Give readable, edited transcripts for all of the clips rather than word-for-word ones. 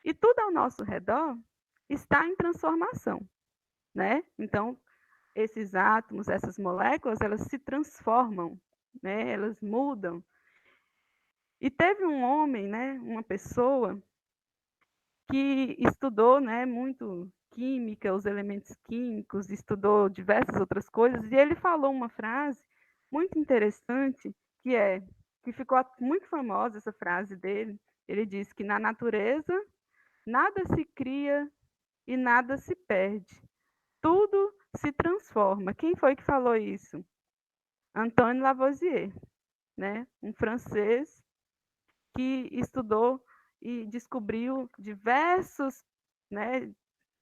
E tudo ao nosso redor está em transformação, né? Então, esses átomos, essas moléculas, elas se transformam, né? Elas mudam. E teve um homem, né, uma pessoa que estudou, né, muito química, os elementos químicos, estudou diversas outras coisas, e ele falou uma frase muito interessante, que ficou muito famosa essa frase dele. Ele disse que na natureza nada se cria e nada se perde. Tudo se transforma. Quem foi que falou isso? Antoine Lavoisier, né? Um francês que estudou e descobriu diversos, né,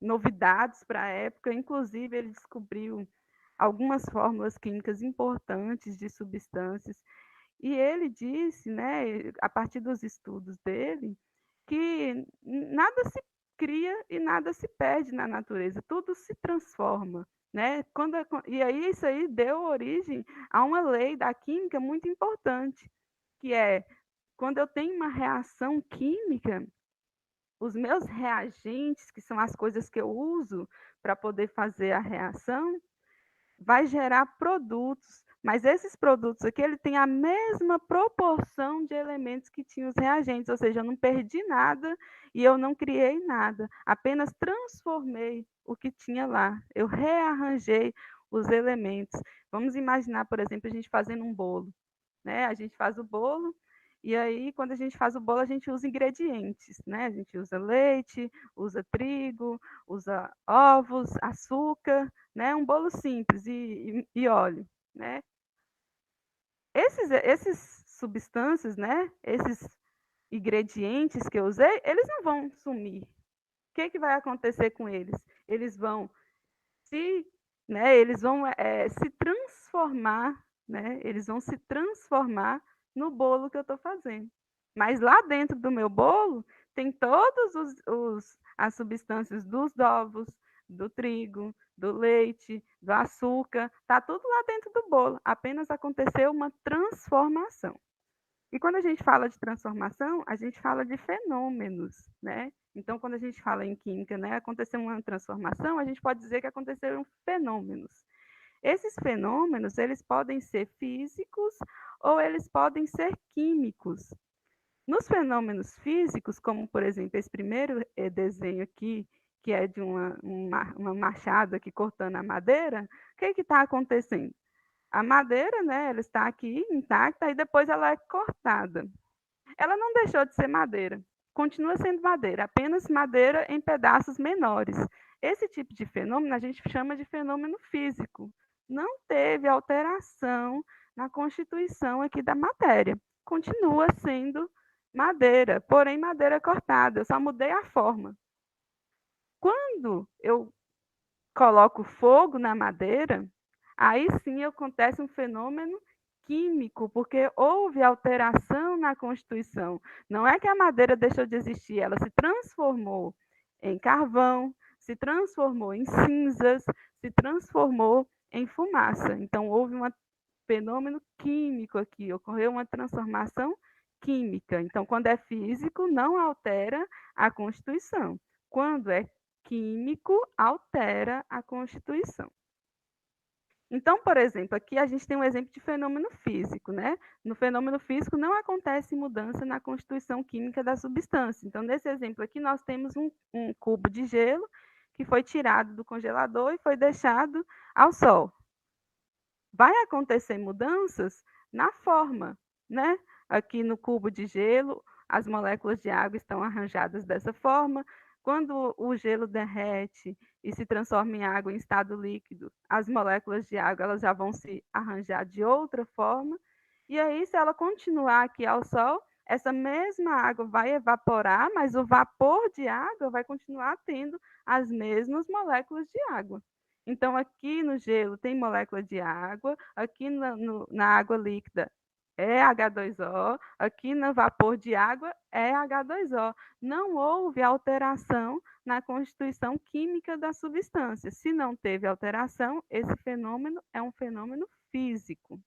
novidades para a época. Inclusive, ele descobriu algumas fórmulas químicas importantes de substâncias. E ele disse, né, a partir dos estudos dele, que nada se cria e nada se perde na natureza, tudo se transforma. Né? E aí isso aí deu origem a uma lei da química muito importante, que é quando eu tenho uma reação química, os meus reagentes, que são as coisas que eu uso para poder fazer a reação, vai gerar produtos, mas esses produtos aqui, ele tem a mesma proporção de elementos que tinham os reagentes, ou seja, eu não perdi nada e eu não criei nada, apenas transformei o que tinha lá, eu rearranjei os elementos. Vamos imaginar, por exemplo, a gente fazendo um bolo, né? A gente faz o bolo e aí, quando a gente faz o bolo, a gente usa ingredientes, né? A gente usa leite, usa trigo, usa ovos, açúcar, né? Um bolo simples e óleo, né? Esses substâncias, né? Esses ingredientes que eu usei, eles não vão sumir. O que vai acontecer com eles? Eles vão se, né? Eles vão se transformar, né? Eles vão se transformar no bolo que eu estou fazendo. Mas lá dentro do meu bolo tem todas as substâncias dos ovos, do trigo, do leite, do açúcar, está tudo lá dentro do bolo. Apenas aconteceu uma transformação. E quando a gente fala de transformação, a gente fala de fenômenos, né? Então, quando a gente fala em química, né, aconteceu uma transformação, a gente pode dizer que aconteceram fenômenos. Esses fenômenos, eles podem ser físicos ou eles podem ser químicos. Nos fenômenos físicos, como por exemplo esse primeiro desenho aqui, que é de uma machada aqui cortando a madeira, o que está acontecendo? A madeira, né, ela está aqui intacta e depois ela é cortada. Ela não deixou de ser madeira, continua sendo madeira, apenas madeira em pedaços menores. Esse tipo de fenômeno a gente chama de fenômeno físico. Não teve alteração na constituição aqui da matéria. Continua sendo madeira, porém madeira cortada, eu só mudei a forma. Quando eu coloco fogo na madeira, aí sim acontece um fenômeno químico, porque houve alteração na constituição. Não é que a madeira deixou de existir, ela se transformou em carvão, se transformou em cinzas, se transformou em fumaça. Então, houve um fenômeno químico aqui, ocorreu uma transformação química. Então, quando é físico, não altera a constituição. Quando é químico, altera a constituição. Então, por exemplo, aqui a gente tem um exemplo de fenômeno físico, né? No fenômeno físico não acontece mudança na constituição química da substância. Então, nesse exemplo aqui, nós temos um cubo de gelo que foi tirado do congelador e foi deixado ao sol. Vai acontecer mudanças na forma, né? Aqui no cubo de gelo, as moléculas de água estão arranjadas dessa forma. Quando o gelo derrete e se transforma em água em estado líquido, as moléculas de água elas já vão se arranjar de outra forma. E aí, se ela continuar aqui ao sol, essa mesma água vai evaporar, mas o vapor de água vai continuar tendo as mesmas moléculas de água. Então, aqui no gelo tem molécula de água, aqui na água líquida é H2O, aqui no vapor de água é H2O. Não houve alteração na constituição química da substância. Se não teve alteração, esse fenômeno é um fenômeno físico.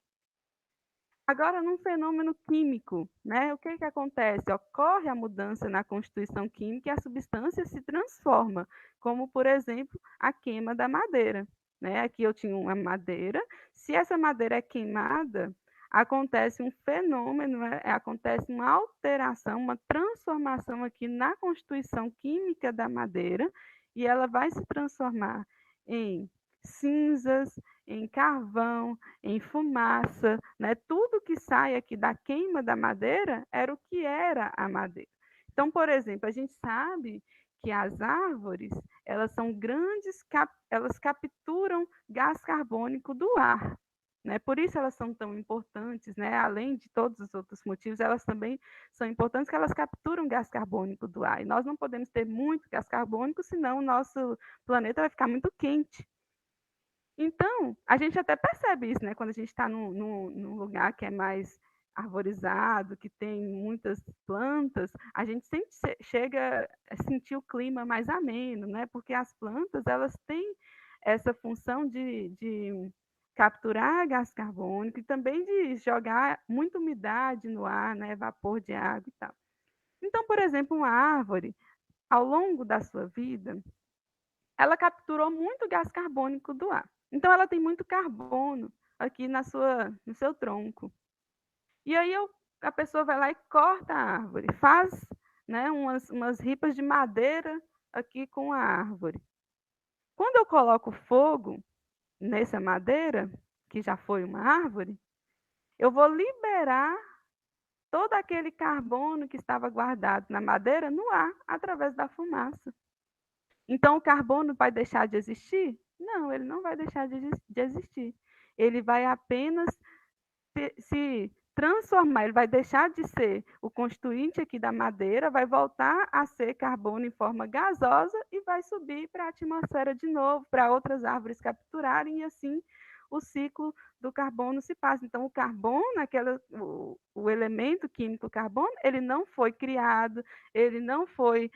Agora, num fenômeno químico, né, o que acontece? Ocorre a mudança na constituição química e a substância se transforma, como, por exemplo, a queima da madeira. Né? Aqui eu tinha uma madeira, se essa madeira é queimada, acontece um fenômeno, acontece uma alteração, uma transformação aqui na constituição química da madeira, e ela vai se transformar em cinzas, em carvão, em fumaça, né? Tudo que sai aqui da queima da madeira era o que era a madeira. Então, por exemplo, a gente sabe que as árvores, elas são grandes, elas capturam gás carbônico do ar. Né? Por isso elas são tão importantes, né? Além de todos os outros motivos, elas também são importantes porque elas capturam gás carbônico do ar. E nós não podemos ter muito gás carbônico, senão o nosso planeta vai ficar muito quente. Então, a gente até percebe isso, né? Quando a gente está num lugar que é mais arborizado, que tem muitas plantas, a gente sempre chega a sentir o clima mais ameno, né? Porque as plantas, elas têm essa função de capturar gás carbônico e também de jogar muita umidade no ar, né? Vapor de água e tal. Então, por exemplo, uma árvore, ao longo da sua vida, ela capturou muito gás carbônico do ar. Então, ela tem muito carbono aqui no seu tronco. E aí a pessoa vai lá e corta a árvore, faz, né, umas ripas de madeira aqui com a árvore. Quando eu coloco fogo nessa madeira, que já foi uma árvore, eu vou liberar todo aquele carbono que estava guardado na madeira no ar, através da fumaça. Então, o carbono vai deixar de existir? Não, ele não vai deixar de existir. Ele vai apenas se transformar, ele vai deixar de ser o constituinte aqui da madeira, vai voltar a ser carbono em forma gasosa e vai subir para a atmosfera de novo, para outras árvores capturarem, e assim o ciclo do carbono se passa. Então, o carbono, o elemento químico carbono, ele não foi criado, ele não foi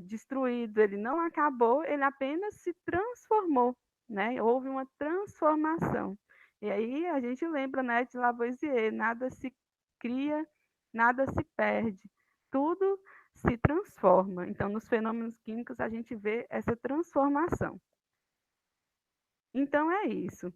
destruído, ele não acabou, ele apenas se transformou, né? Houve uma transformação. E aí a gente lembra, né, de Lavoisier, nada se cria, nada se perde, tudo se transforma. Então, nos fenômenos químicos, a gente vê essa transformação. Então, é isso.